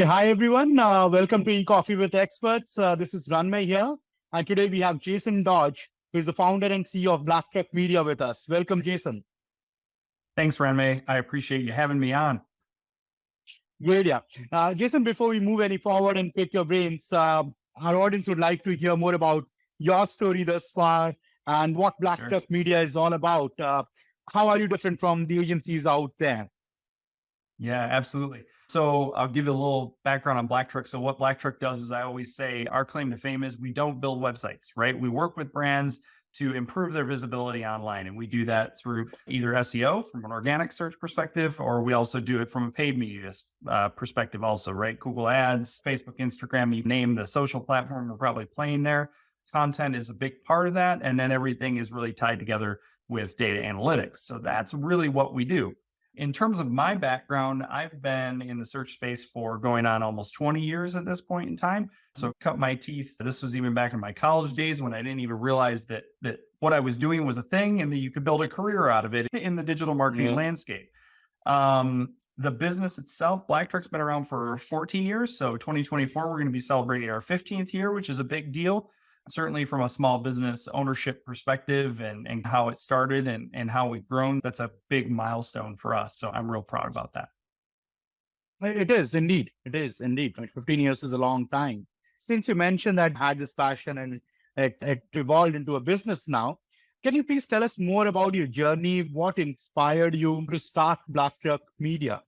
Hi everyone. Welcome to Coffee with Experts. This is Ranmay here. And today we have Jason Dodge, who is the founder and CEO of BlackTruck Media with us. Welcome, Jason. Thanks, Ranmay. I appreciate you having me on. Great, yeah. Jason, before we move any forward and pick your brains, our audience would like to hear more about your story thus far and what BlackTruck Media is all about. How are you different from the agencies out there? Yeah, absolutely. So I'll give you a little background on BlackTruck. So what BlackTruck does is I always say our claim to fame is we don't build websites, right? We work with brands to improve their visibility online. And we do that through either SEO from an organic search perspective, or we also do it from a paid media perspective also, right? Google Ads, Facebook, Instagram, you name the social platform we're probably playing there. Content is a big part of that. And then everything is really tied together with data analytics. So that's really what we do. In terms of my background, I've been in the search space for going on almost 20 years at this point in time. So cut my teeth. This was even back in my college days when I didn't even realize that what I was doing was a thing and that you could build a career out of it in the digital marketing landscape. The business itself, BlackTruck's been around for 14 years. So 2024, we're going to be celebrating our 15th year, which is a big deal. Certainly from a small business ownership perspective and how it started and how we've grown, that's a big milestone for us. So I'm real proud about that. It is indeed. It is indeed. 15 years is a long time. Since you mentioned that had this passion and it evolved into a business now, can you please tell us more about your journey? What inspired you to start BlackTruck Media?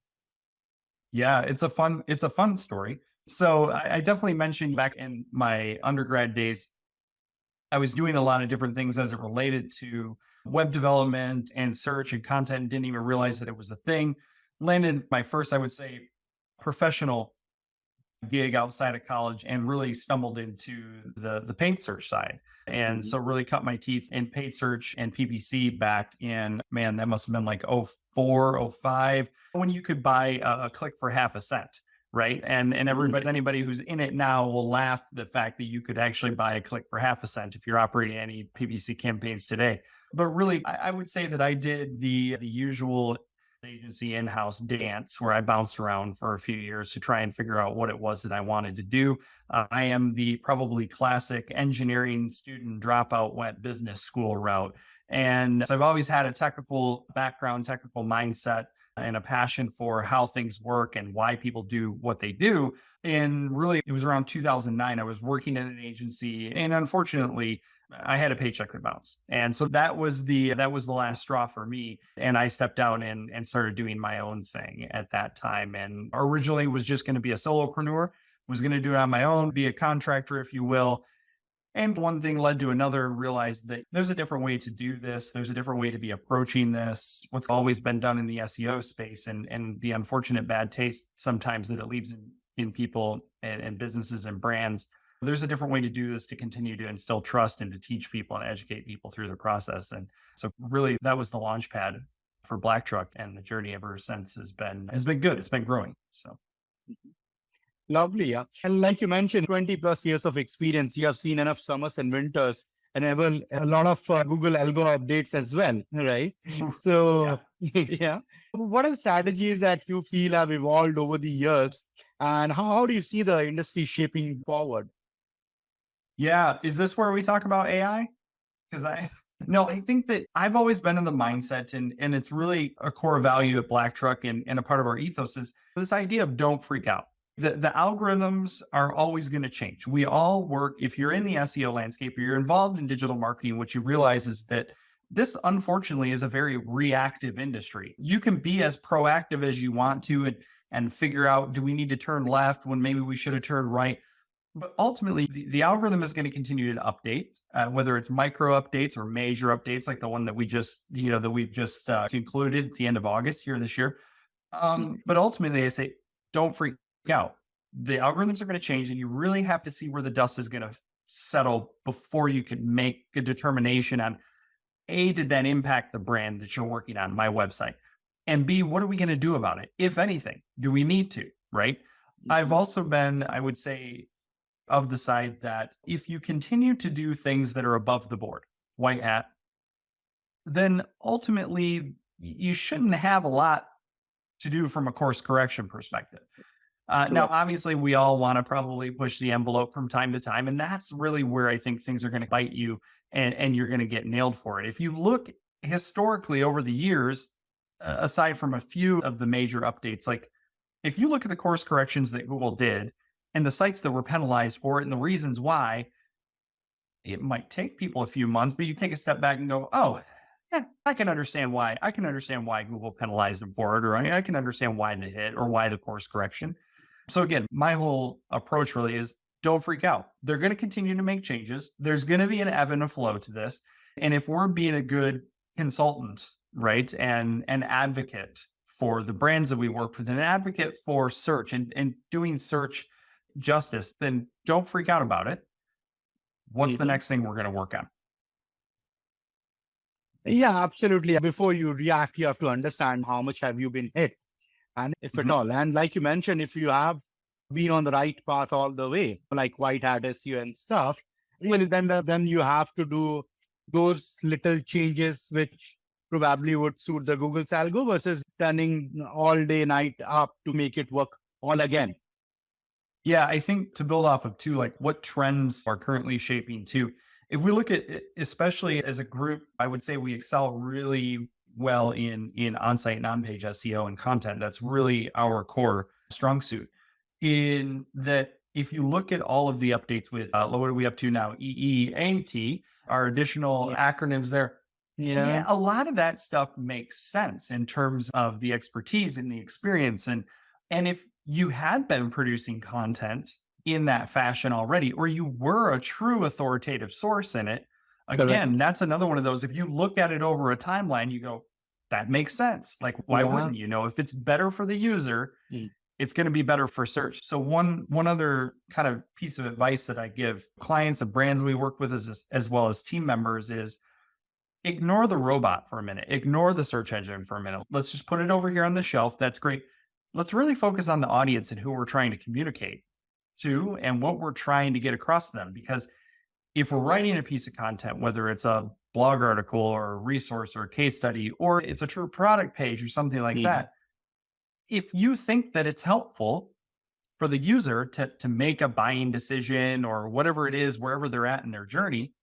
Yeah, it's a fun story. So I definitely mentioned back in my undergrad days, I was doing a lot of different things as it related to web development and search and content. Didn't even realize that it was a thing. Landed my first, I would say, professional gig outside of college and really stumbled into the paid search side. And so really cut my teeth in paid search and PPC back in, man, that must have been like 04, 05, when you could buy a click for half a cent. Right. And anybody who's in it now will laugh the fact that you could actually buy a click for half a cent if you're operating any PPC campaigns today. But really, I would say that I did the usual agency in-house dance where I bounced around for a few years to try and figure out what it was that I wanted to do. I am the probably classic engineering student dropout, went business school route. And so I've always had a technical background, technical mindset, and a passion for how things work and why people do what they do. And really, it was around 2009. I was working at an agency, and unfortunately, I had a paycheck that bounced. And so that was the last straw for me. And I stepped down and started doing my own thing at that time. And originally was just going to be a solopreneur, was going to do it on my own, be a contractor, if you will. And one thing led to another, realized that there's a different way to do this. There's a different way to be approaching this. What's always been done in the SEO space and the unfortunate bad taste sometimes that it leaves in people and businesses and brands. There's a different way to do this to continue to instill trust and to teach people and educate people through the process. And so really that was the launch pad for BlackTruck, and the journey ever since has been good. It's been growing. So. Lovely. Yeah. And like you mentioned, 20 plus years of experience, you have seen enough summers and winters and even a lot of Google algo updates as well, right? So, yeah. What are the strategies that you feel have evolved over the years, and how do you see the industry shaping forward? Yeah. Is this where we talk about AI? Because I think that I've always been in the mindset, and it's really a core value at BlackTruck and a part of our ethos is this idea of don't freak out. The algorithms are always going to change. We all work, if you're in the SEO landscape or you're involved in digital marketing, what you realize is that this, unfortunately, is a very reactive industry. You can be as proactive as you want to and figure out, do we need to turn left when maybe we should have turned right? But ultimately, the algorithm is going to continue to update, whether it's micro updates or major updates, like the one that we've just concluded at the end of August here this year. But ultimately, I say, don't freak out. The algorithms are going to change, and you really have to see where the dust is going to settle before you can make a determination on A, did that impact the brand that you're working on, my website? And B, what are we going to do about it? If anything, do we need to, right? I've also been, I would say, of the side that if you continue to do things that are above the board, white hat, then ultimately you shouldn't have a lot to do from a course correction perspective. Now, obviously, we all want to probably push the envelope from time to time. And that's really where I think things are going to bite you and you're going to get nailed for it. If you look historically over the years, aside from a few of the major updates, like if you look at the course corrections that Google did and the sites that were penalized for it and the reasons why, it might take people a few months, but you take a step back and go, oh, yeah, I can understand why. I can understand why Google penalized them for it, or I can understand why they hit or why the course correction. So again, my whole approach really is don't freak out. They're going to continue to make changes. There's going to be an ebb and a flow to this. And if we're being a good consultant, right, and an advocate for the brands that we work with, and an advocate for search and doing search justice, then don't freak out about it. What's the next thing we're going to work on? Yeah, absolutely. Before you react, you have to understand how much have you been hit, and if at all. And like you mentioned, if you have been on the right path all the way, like white hat SEO and stuff, well, then you have to do those little changes which probably would suit the Google's algo versus turning all day, night up to make it work all again. Yeah, I think to build off of too, like what trends are currently shaping too. If we look at it, especially as a group, I would say we excel really well in on-site and on-page SEO and content. That's really our core strong suit. In that, if you look at all of the updates with what are we up to now? EEAT, our additional acronyms there. Yeah, a lot of that stuff makes sense in terms of the expertise and the experience. And if you had been producing content in that fashion already, or you were a true authoritative source in it, again, that's another one of those. If you look at it over a timeline, you go, that makes sense. Like, why wouldn't you know? If it's better for the user, it's going to be better for search. So one other kind of piece of advice that I give clients of brands we work with as well as team members is ignore the robot for a minute. Ignore the search engine for a minute. Let's just put it over here on the shelf. That's great. Let's really focus on the audience and who we're trying to communicate to and what we're trying to get across to them. Because if we're writing a piece of content, whether it's a blog article or a resource or a case study, or it's a true product page or something like that, if you think that it's helpful for the user to make a buying decision or whatever it is, wherever they're at in their journey,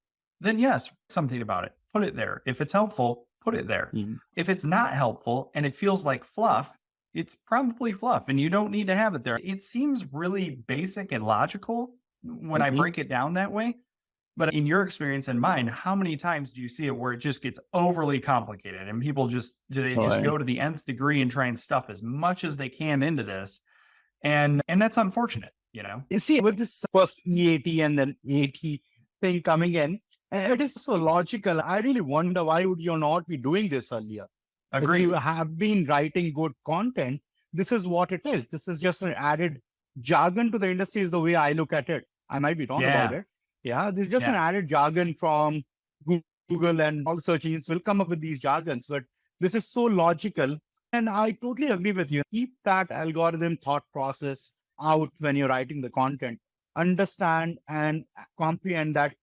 then yes, something about it, put it there. If it's helpful, put it there. If it's not helpful and it feels like fluff, it's probably fluff and you don't need to have it there. It seems really basic and logical when I break it down that way. But in your experience and mine, how many times do you see it where it just gets overly complicated and people just go to the nth degree and try and stuff as much as they can into this? And that's unfortunate, you know? You see, with this first EAT and then AT thing coming in, it is so logical. I really wonder why would you not be doing this earlier? Agree. If you have been writing good content, this is what it is. This is just an added jargon to the industry is the way I look at it. I might be wrong about it. Yeah, there's just an added jargon from Google, and all search engines will come up with these jargons, but this is so logical. And I totally agree with you. Keep that algorithm thought process out when you're writing the content. Understand and comprehend that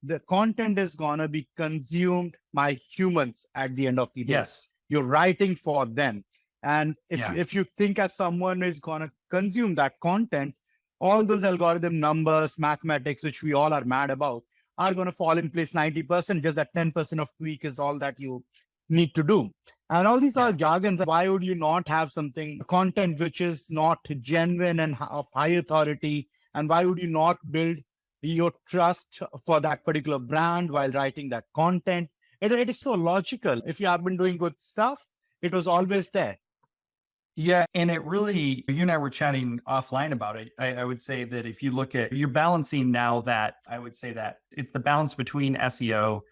the content is going to be consumed by humans at the end of the day. Yes. You're writing for them. And if you think as someone is going to consume that content, all those algorithm numbers, mathematics, which we all are mad about, are going to fall in place 90%. Just that 10% of tweak is all that you need to do. And all these are jargons. Why would you not have something, content which is not genuine and of high authority? And why would you not build your trust for that particular brand while writing that content? It is so logical. If you have been doing good stuff, it was always there. Yeah. And it really, you and I were chatting offline about it. I would say that if you look at, you're balancing now that, I would say that it's the balance between SEO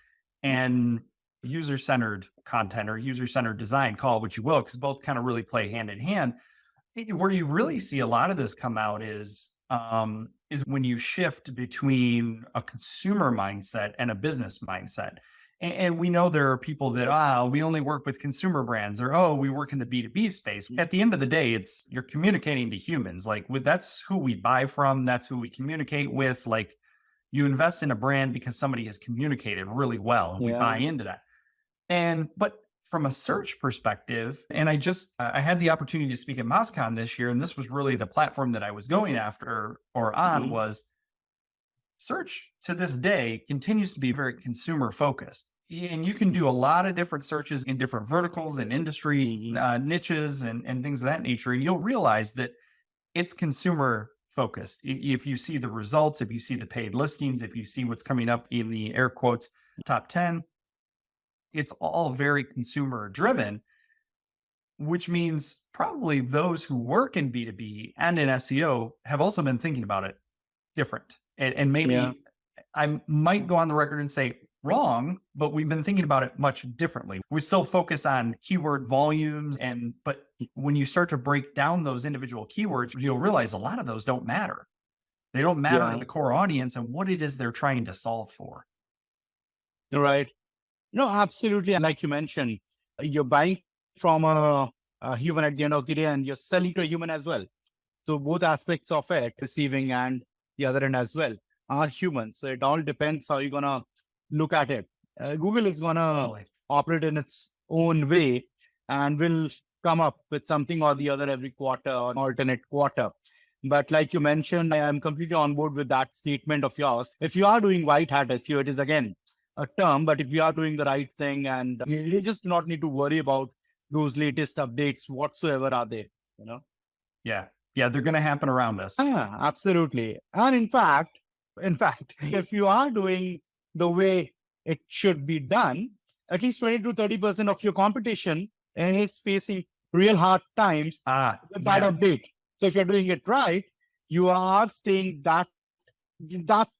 and user-centered content or user-centered design, call it what you will, because both kind of really play hand in hand. Where you really see a lot of this come out is when you shift between a consumer mindset and a business mindset. And we know there are people that, we only work with consumer brands, or, we work in the B2B space. At the end of the day, you're communicating to humans. Like, that's who we buy from. That's who we communicate with. Like, you invest in a brand because somebody has communicated really well. And we buy into that. But from a search perspective, and I had the opportunity to speak at MozCon this year, and this was really the platform that I was going after or on was search to this day continues to be very consumer focused. And you can do a lot of different searches in different verticals and industry niches and things of that nature. And you'll realize that it's consumer focused. If you see the results, if you see the paid listings, if you see what's coming up in the air quotes top 10, it's all very consumer driven, which means probably those who work in B2B and in SEO have also been thinking about it different. And maybe I might go on the record and say wrong, but we've been thinking about it much differently. We still focus on keyword volumes, but when you start to break down those individual keywords, you'll realize a lot of those don't matter. They don't matter to the core audience and what it is they're trying to solve for. Right. No, absolutely. And like you mentioned, you're buying from a human at the end of the day, and you're selling to a human as well. So both aspects of it, receiving and the other end as well, are human. So it all depends how you're going to look at it. Google is going to operate in its own way and will come up with something or the other every quarter or alternate quarter. But like you mentioned, I am completely on board with that statement of yours. If you are doing white hat SEO, it is again a term, but if you are doing the right thing, and you just do not need to worry about those latest updates whatsoever are they, Yeah, they're going to happen around us. Absolutely. And in fact, if you are doing the way it should be done, at least 20 to 30% of your competition is facing real hard times with that update. So if you're doing it right, you are staying that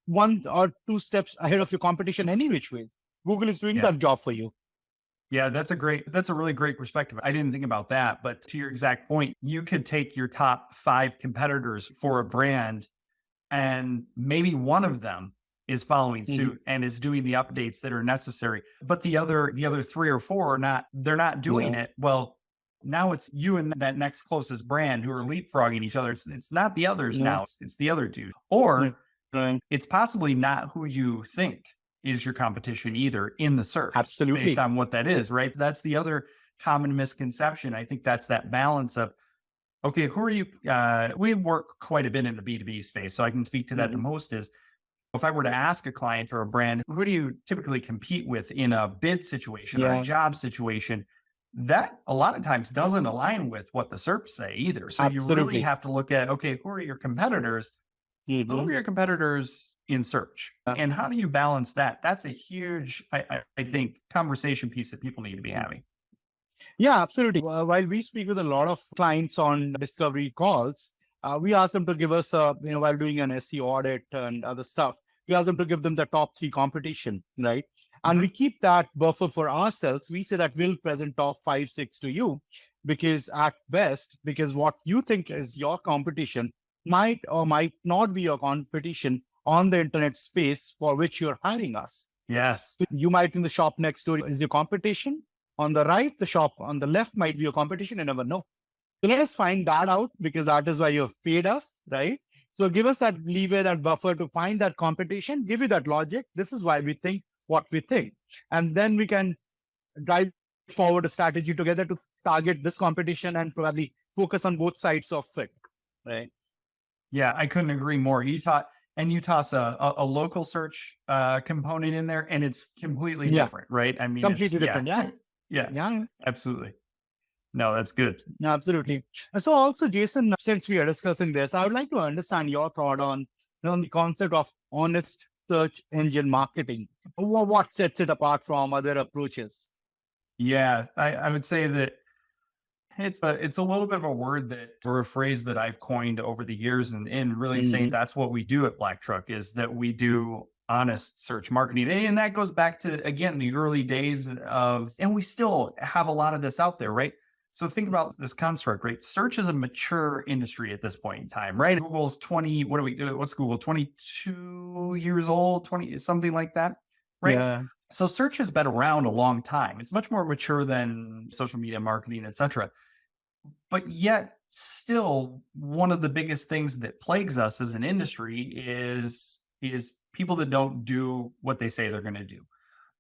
1 or 2 steps ahead of your competition any which way. Google is doing that job for you. Yeah, that's a really great perspective. I didn't think about that, but to your exact point, you could take your top 5 competitors for a brand and maybe one of them is following suit and is doing the updates that are necessary, but the other 3 or 4 are not, they're not doing it. Well, now it's you and that next closest brand who are leapfrogging each other. It's not the others now, it's the other dude. Or it's possibly not who you think is your competition either in the search. Absolutely. Based on what that is, right? That's the other common misconception. I think that's that balance of, okay, who are you? We work quite a bit in the B2B space, so I can speak to that the most is, if I were to ask a client or a brand, who do you typically compete with in a bid situation or a job situation? That a lot of times doesn't align with what the SERPs say either. So you really have to look at, okay, who are your competitors? Who are your competitors in search? And how do you balance that? That's a huge, I think, conversation piece that people need to be having. Yeah, absolutely. While we speak with a lot of clients on discovery calls, we ask them to give us, while doing an SEO audit and other stuff, we ask them to give them the top 3 competition, right? And we keep that buffer for ourselves. We say that we'll present top 5, 6 to you because at best, because what you think is your competition might or might not be your competition on the internet space for which you're hiring us. Yes. You might in the shop next door is your competition. On the right, the shop on the left might be your competition. You never know. So let's find that out because that is why you've paid us, right? So give us that leeway, that buffer to find that competition, give you that logic. This is why we think what we think. And then we can drive forward a strategy together to target this competition and probably focus on both sides of it, right? Yeah, I couldn't agree more. You toss a local search component in there and it's completely different, right? I mean, completely different. Yeah, absolutely. No, that's good. Absolutely. So also, Jason, since we are discussing this, I would like to understand your thought on the concept of honest search engine marketing. What sets it apart from other approaches? Yeah, I would say that it's a little bit of a word or a phrase that I've coined over the years and really saying that's what we do at BlackTruck is that we do honest search marketing. And that goes back to, again, the early days and we still have a lot of this out there, right? So think about this construct, right? Search is a mature industry at this point in time, right? Google's 20, what's Google, 22 years old, 20, something like that, right? Yeah. So search has been around a long time. It's much more mature than social media marketing, et cetera. But yet still one of the biggest things that plagues us as an industry is people that don't do what they say they're going to do.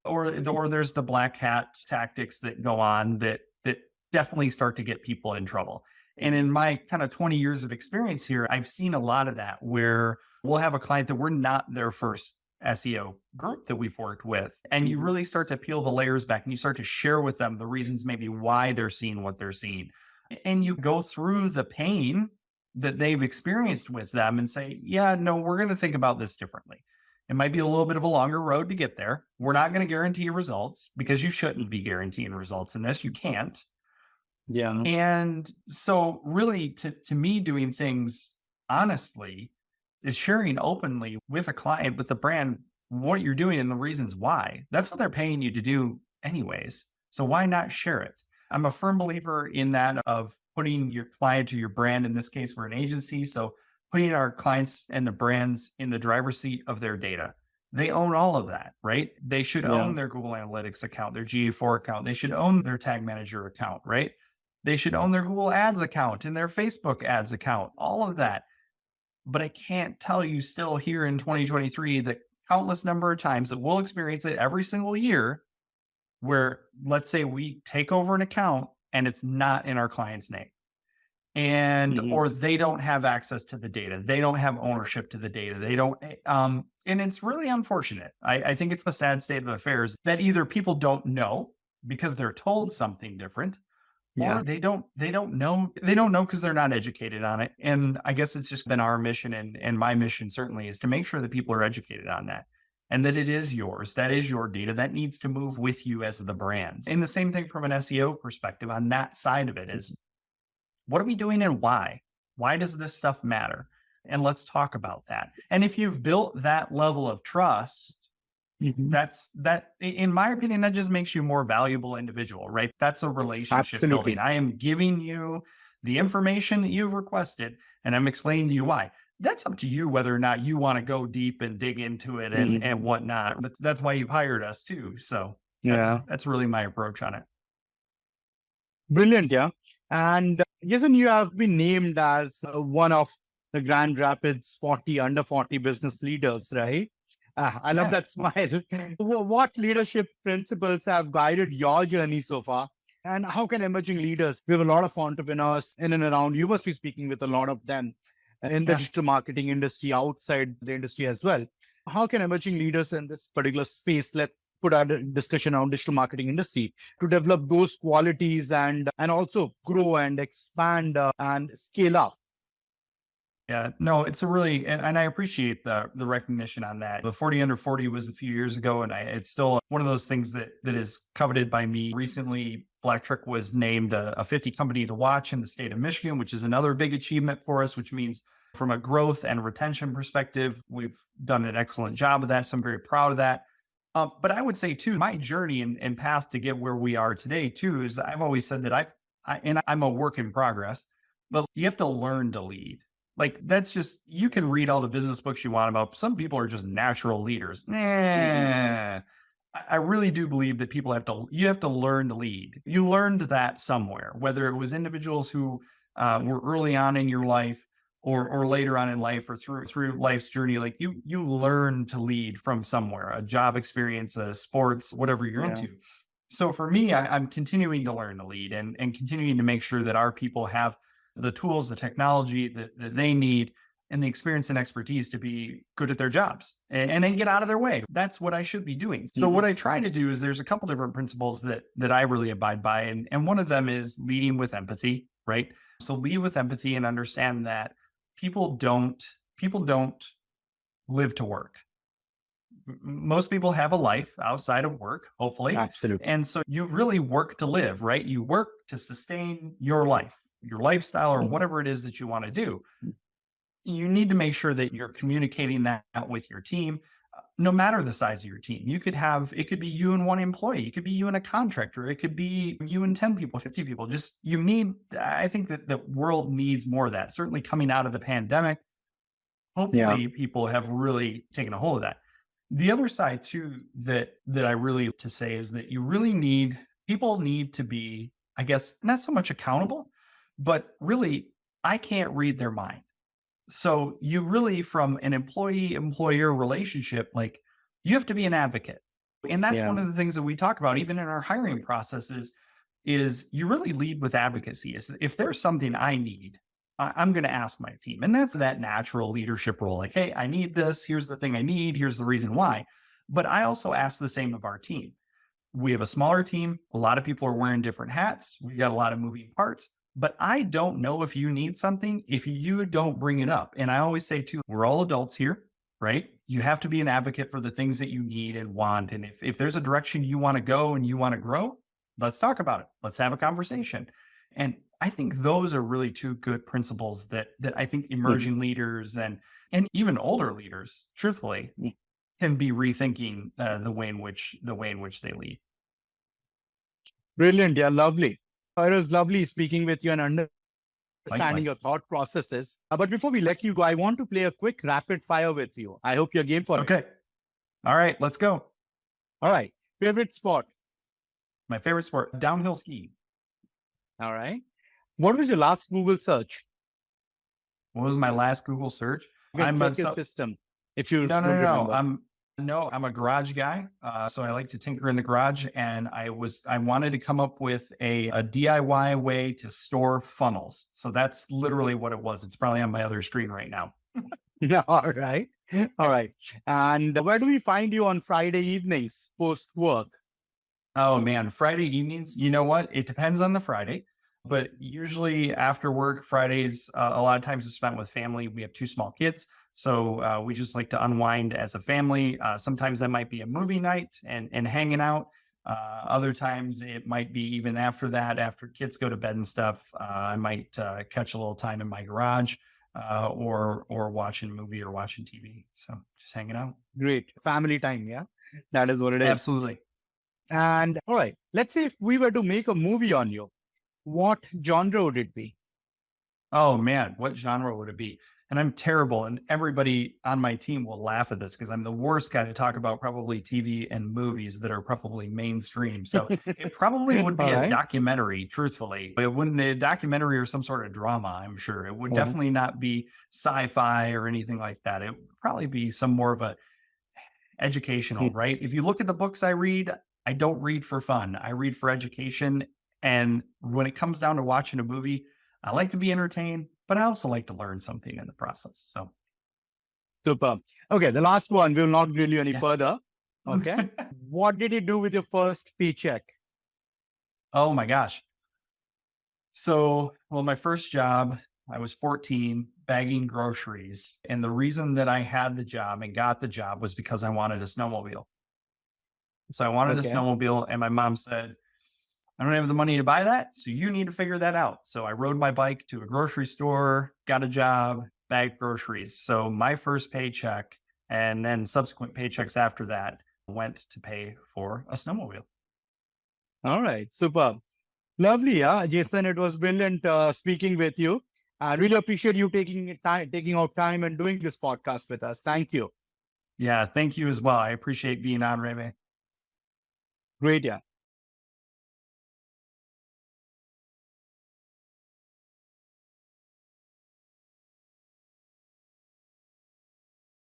or there's the black hat tactics that go on that definitely start to get people in trouble. And in my kind of 20 years of experience here, I've seen a lot of that where we'll have a client that we're not their first SEO group that we've worked with. And you really start to peel the layers back and you start to share with them the reasons maybe why they're seeing what they're seeing. And you go through the pain that they've experienced with them and say, yeah, no, we're going to think about this differently. It might be a little bit of a longer road to get there. We're not going to guarantee results because you shouldn't be guaranteeing results in this. You can't. Yeah. And so really to me, doing things honestly is sharing openly with a client, with the brand, what you're doing and the reasons why. That's what they're paying you to do anyways. So why not share it? I'm a firm believer in that of putting your client or your brand, in this case, we're an agency. So putting our clients and the brands in the driver's seat of their data. They own all of that, right? They should own their Google Analytics account, their GA4 account. They should own their Tag Manager account, right? They should own their Google Ads account and their Facebook Ads account, all of that. But I can't tell you still here in 2023 the countless number of times that we'll experience it every single year where, let's say, we take over an account and it's not in our client's name. And or they don't have access to the data. They don't have ownership to the data. They don't and it's really unfortunate. I think it's a sad state of affairs that either people don't know because they're told something different, or they don't know because they're not educated on it. And I guess it's just been our mission and my mission certainly is to make sure that people are educated on that and that it is yours. That is your data that needs to move with you as the brand. And the same thing from an SEO perspective on that side of it is, what are we doing and why? Why does this stuff matter? And let's talk about that. And if you've built that level of trust, that's in my opinion, that just makes you a more valuable individual, right? That's a relationship building. I am giving you the information that you've requested and I'm explaining to you why. That's up to you whether or not you want to go deep and dig into it and whatnot. But that's why you've hired us too. So that's really my approach on it. Brilliant. Yeah. And Jason, you have been named as one of the Grand Rapids 40 under 40 business leaders, right? I love that smile. What leadership principles have guided your journey so far? And how can emerging leaders, we have a lot of entrepreneurs in and around, you must be speaking with a lot of them in the digital marketing industry, outside the industry as well. How can emerging leaders in this particular space, let's put our discussion on digital marketing industry, to develop those qualities and also grow and expand and scale up? Yeah, no, it's a really, and I appreciate the recognition on that. The 40 under 40 was a few years ago, and it's still one of those things that is coveted by me. Recently, BlackTruck was named a 50 company to watch in the state of Michigan, which is another big achievement for us, which means from a growth and retention perspective, we've done an excellent job of that. So I'm very proud of that. But I would say too, my journey and path to get where we are today too, is I've always said that I'm a work in progress, but you have to learn to lead. Like that's just, you can read all the business books you want about. Some people are just natural leaders. I really do believe that you have to learn to lead. You learned that somewhere, whether it was individuals who were early on in your life or later on in life or through life's journey. Like you learn to lead from somewhere, a job experience, a sports, whatever you're into. So for me, I'm continuing to learn to lead and continuing to make sure that our people have the tools, the technology that they need, and the experience and expertise to be good at their jobs and then get out of their way. That's what I should be doing. So what I try to do is there's a couple different principles that I really abide by. And one of them is leading with empathy, right? So lead with empathy and understand that people don't live to work. Most people have a life outside of work, hopefully. Absolutely. And so you really work to live, right? You work to sustain your life, your lifestyle, or whatever it is that you want to do. You need to make sure that you're communicating that out with your team, no matter the size of your team. It could be you and one employee. It could be you and a contractor. It could be you and 10 people, 50 people. I think that the world needs more of that. Certainly coming out of the pandemic, hopefully people have really taken a hold of that. The other side too, that I really to say is that people need to be, I guess, not so much accountable, but really, I can't read their mind. So you really, from an employee-employer relationship, like you have to be an advocate. And that's Yeah. one of the things that we talk about, even in our hiring processes, is you really lead with advocacy. If there's something I need, I'm going to ask my team. And that's that natural leadership role. Like, hey, I need this. Here's the thing I need. Here's the reason why. But I also ask the same of our team. We have a smaller team. A lot of people are wearing different hats. We got a lot of moving parts. But I don't know if you need something if you don't bring it up. And I always say, too, we're all adults here, right? You have to be an advocate for the things that you need and want. And if there's a direction you want to go and you want to grow, let's talk about it. Let's have a conversation. And I think those are really two good principles that I think emerging leaders and even older leaders, truthfully, can be rethinking the way in which they lead. Brilliant. Yeah, lovely. It was lovely speaking with you and understanding Likewise. your thought processes. But before we let you go, I want to play a quick rapid fire with you. I hope you're game for it. Okay. All right, let's go. All right. Favorite sport? My favorite sport, downhill skiing. All right. What was your last Google search? What was my last Google search? I'm a system. If you no, I'm a garage guy. So I like to tinker in the garage, and I wanted to come up with a DIY way to store funnels. So that's literally what it was. It's probably on my other screen right now. Yeah. All right. All right. And where do we find you on Friday evenings post work? Oh man, Friday evenings. You know what? It depends on the Friday. But usually after work, Fridays, a lot of times is spent with family. We have 2 small kids. So we just like to unwind as a family. Sometimes that might be a movie night and hanging out. Other times it might be even after that, after kids go to bed and stuff, I might catch a little time in my garage or watching a movie or watching TV. So just hanging out. Great. Family time. Yeah. That is what it is. Absolutely. And all right, let's say if we were to make a movie on you, what genre would it be? Oh man, what genre would it be? And I'm terrible. And everybody on my team will laugh at this because I'm the worst guy to talk about probably TV and movies that are probably mainstream. So it probably would be a documentary, truthfully. It wouldn't be a documentary or some sort of drama, I'm sure. It would definitely not be sci-fi or anything like that. It would probably be some more of a educational, right? If you look at the books I read, I don't read for fun. I read for education. And when it comes down to watching a movie, I like to be entertained, but I also like to learn something in the process. So super. Okay, the last one, we will not grill you any further. Okay. What did you do with your first paycheck? Oh my gosh. So, well, my first job, I was 14 bagging groceries. And the reason that I had the job and got the job was because I wanted a snowmobile. So I wanted a snowmobile, and my mom said, I don't have the money to buy that, so you need to figure that out. So I rode my bike to a grocery store, got a job, bagged groceries. So my first paycheck and then subsequent paychecks after that went to pay for a snowmobile. All right, super. Lovely, Jason. It was brilliant speaking with you. I really appreciate you taking out time and doing this podcast with us. Thank you. Yeah, thank you as well. I appreciate being on, Ranmay. Great, yeah.